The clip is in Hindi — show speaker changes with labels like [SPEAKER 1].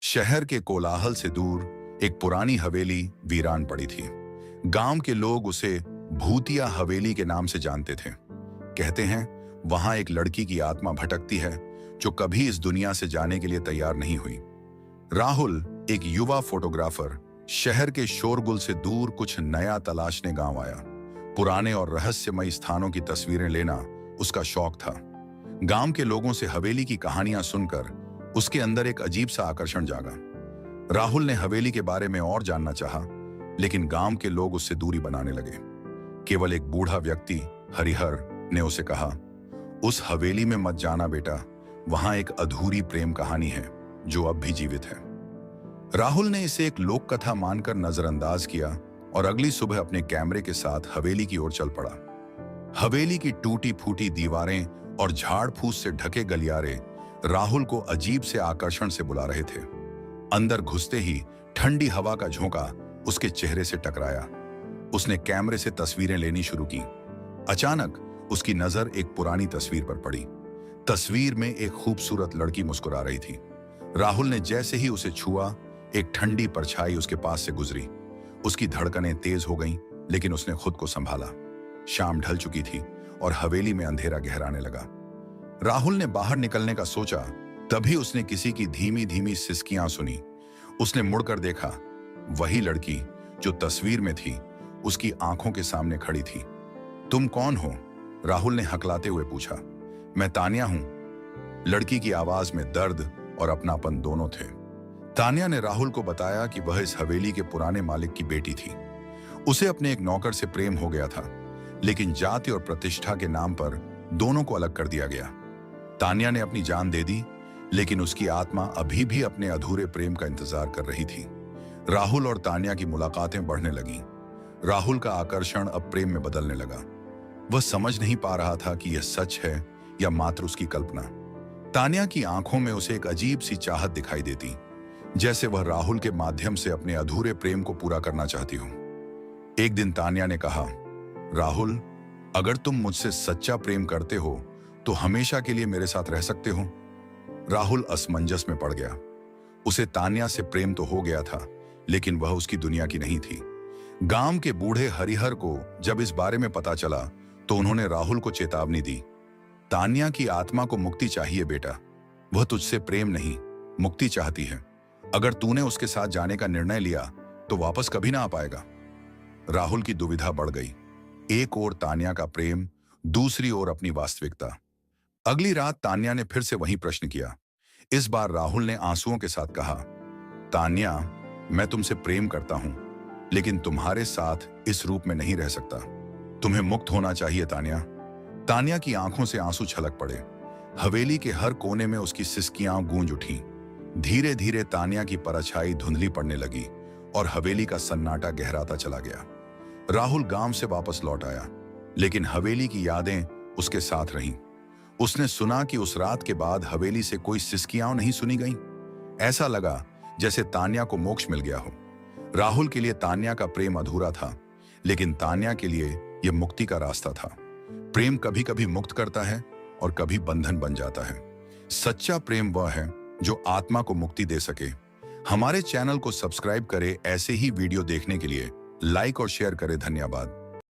[SPEAKER 1] शहर के कोलाहल से दूर एक पुरानी हवेली वीरान पड़ी थी। गांव के लोग उसे भूतिया हवेली के नाम से जानते थे। कहते हैं वहां एक लड़की की आत्मा भटकती है जो कभी इस दुनिया से जाने के लिए तैयार नहीं हुई। राहुल, एक युवा फोटोग्राफर, शहर के शोरगुल से दूर कुछ नया तलाशने गांव आया। पुराने और रहस्यमयी स्थानों की तस्वीरें लेना उसका शौक था। गांव के लोगों से हवेली की कहानियां सुनकर उसके अंदर एक अजीब सा आकर्षण जागा। राहुल ने हवेली के बारे में और जानना चाहा, लेकिन गांव के लोग उससे दूरी बनाने लगे। केवल एक बूढ़ा व्यक्ति, हरिहर, ने उसे कहा, उस हवेली में मत जाना बेटा, वहां एक अधूरी प्रेम कहानी है जो अब भी जीवित है। राहुल ने इसे एक लोक कथा मानकर नजरअंदाज किया और अगली सुबह अपने कैमरे के साथ हवेली की ओर चल पड़ा। हवेली की टूटी फूटी दीवारें और झाड़ फूस से ढके गलियारे राहुल को अजीब से आकर्षण से बुला रहे थे। अंदर घुसते ही ठंडी हवा का झोंका उसके चेहरे से टकराया। उसने कैमरे से तस्वीरें लेनी शुरू की। अचानक उसकी नजर एक पुरानी तस्वीर पर पड़ी। तस्वीर में एक खूबसूरत लड़की मुस्कुरा रही थी। राहुल ने जैसे ही उसे छुआ, एक ठंडी परछाई उसके पास से गुजरी। उसकी धड़कनें तेज हो गईं, लेकिन उसने खुद को संभाला। शाम ढल चुकी थी और हवेली में अंधेरा गहराने लगा। राहुल ने बाहर निकलने का सोचा, तभी उसने किसी की धीमी धीमी सिसकियां सुनी। उसने मुड़कर देखा। वही लड़की जो तस्वीर में थी उसकी आंखों के सामने खड़ी थी। तुम कौन हो? राहुल ने हकलाते हुए पूछा। मैं तान्या हूं। लड़की की आवाज में दर्द और अपनापन दोनों थे। तान्या ने राहुल को बताया कि वह इस हवेली के पुराने मालिक की बेटी थी। उसे अपने एक नौकर से प्रेम हो गया था, लेकिन जाति और प्रतिष्ठा के नाम पर दोनों को अलग कर दिया गया। तान्या ने अपनी जान दे दी, लेकिन उसकी आत्मा अभी भी अपने अधूरे प्रेम का इंतजार कर रही थी। राहुल और तान्या की मुलाकातें बढ़ने लगीं। राहुल का आकर्षण अब प्रेम में बदलने लगा। वह समझ नहीं पा रहा था कि यह सच है या मात्र उसकी कल्पना। तान्या की आंखों में उसे एक अजीब सी चाहत दिखाई देती, जैसे वह राहुल के माध्यम से अपने अधूरे प्रेम को पूरा करना चाहती हो। एक दिन तान्या ने कहा, राहुल, अगर तुम मुझसे सच्चा प्रेम करते हो तो हमेशा के लिए मेरे साथ रह सकते हो। राहुल असमंजस में पड़ गया। उसे तान्या से प्रेम तो हो गया था, लेकिन वह उसकी दुनिया की नहीं थी। गांव के बूढ़े हरिहर को जब इस बारे में पता चला तो उन्होंने राहुल को चेतावनी दी। तान्या की आत्मा को मुक्ति चाहिए बेटा। वह तुझसे प्रेम नहीं, मुक्ति चाहती है। अगर तूने उसके साथ जाने का निर्णय लिया तो वापस कभी ना आ पाएगा। राहुल की दुविधा बढ़ गई। एक ओर तान्या का प्रेम, दूसरी ओर अपनी वास्तविकता। अगली रात तान्या ने फिर से वही प्रश्न किया। इस बार राहुल ने आंसुओं के साथ कहा, तान्या, मैं तुमसे प्रेम करता हूं, लेकिन तुम्हारे साथ इस रूप में नहीं रह सकता। तुम्हें मुक्त होना चाहिए तान्या। तान्या की आंखों से आंसू छलक पड़े। हवेली के हर कोने में उसकी सिसकियां गूंज उठी। धीरे धीरे तान्या की परछाई धुंधली पड़ने लगी और हवेली का सन्नाटा गहराता चला गया। राहुल गांव से वापस लौट आया, लेकिन हवेली की यादें उसके साथ रहीं। उसने सुना कि उस रात के बाद हवेली से कोई सिसकियां नहीं सुनी गईं। ऐसा लगा जैसे तान्या को मोक्ष मिल गया हो। राहुल के लिए तान्या का प्रेम अधूरा था, लेकिन तान्या के लिए यह मुक्ति का रास्ता था। प्रेम कभी कभी मुक्त करता है और कभी बंधन बन जाता है। सच्चा प्रेम वह है जो आत्मा को मुक्ति दे सके। हमारे चैनल को सब्सक्राइब करें। ऐसे ही वीडियो देखने के लिए लाइक और शेयर करें। धन्यवाद।